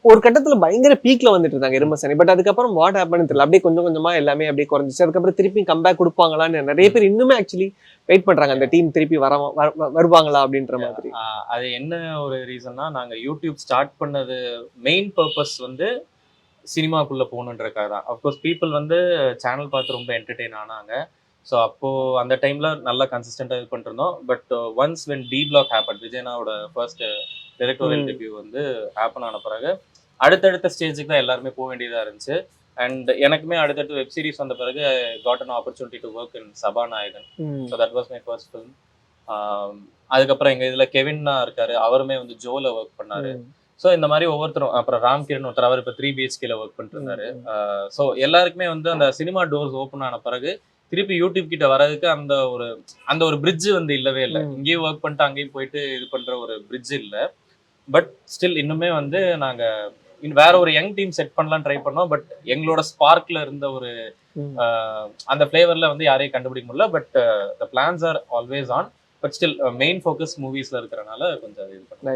ஒரு கட்டத்துல பயங்கர பீக்ல வந்துட்டு இருந்தாங்க எருமசாணி. பட் அதுக்கப்புறம் வாட் ஹேப்பன்னு தெரியல. அப்படியே கொஞ்சம் கொஞ்சமா எல்லாமே அப்படியே குறைஞ்சிச்சு. அதுக்கப்புறம் திருப்பி கம்பேக் கொடுப்பாங்களான்னு நிறைய பேர் இன்னுமே ஆக்சுவலி வெயிட் பண்றாங்க. அந்த டீம் திருப்பி வருவாங்களா அப்படின்ற மாதிரி. அது என்ன ஒரு ரீசன்னா, நாங்க யூடியூப் ஸ்டார்ட் பண்ணது மெயின் பர்பஸ் வந்து சினிமாக்குள்ள போகணுன்றதுக்காக தான். அஃப்கோர்ஸ் பீப்புள் வந்து சேனல் பார்த்து ரொம்ப என்டர்டெயின் ஆனாங்க. ஸோ அப்போ அந்த டைம்ல நல்லா கன்சிஸ்டன்டா இது பண்ணிருந்தோம். But once when the block happen, விஜயனாவோட ஃபர்ஸ்ட் டைரக்டோரியல் டெபியூ வந்து ஹேப்பன் ஆன பிறகு அடுத்தடுத்த ஸ்டேஜுக்கு தான் எல்லாருமே போக வேண்டியதா இருந்துச்சு. அண்ட் எனக்குமே அடுத்தடுத்து வெப் சீரிஸ் வந்த பிறகு got an opportunity to work in Sabanayagan. So that was my first film. அதுக்கப்புறம் எங்க இதுல கெவின்னா இருக்காரு, அவருமே வந்து ஜோல ஒர்க் பண்ணாரு. ஸோ இந்த மாதிரி ஒவ்வொருத்தரும், அப்புறம் ராம்கிரண் ஒருத்தர், அவர் இப்போ 3 BHKல ஒர்க் பண்ணிட்டு இருந்தாரு. ஸோ எல்லாருக்குமே வந்து அந்த சினிமா டோர்ஸ் ஓப்பன் ஆன பிறகு திருப்பி யூடியூப் கிட்ட வர்றதுக்கு அந்த ஒரு பிரிட்ஜ் வந்து இல்லவே இல்லை. இங்கேயும் ஒர்க் பண்ணிட்டு அங்கேயும் போயிட்டு இது பண்ற ஒரு பிரிட்ஜ் இல்லை. பட் ஸ்டில் இன்னுமே வந்து நாங்க வேற ஒரு யங் டீம் செட் பண்ணலாம் ட்ரை பண்ணோம். பட் எங்களோட ஸ்பார்க்ல இருந்த ஒரு அந்த ஃபிளேவர்ல வந்து யாரையும் கண்டுபிடிக்க முடியல. But the plans are always on. But still main focus மூவிஸ்ல இருக்கிறனால கொஞ்சம் இது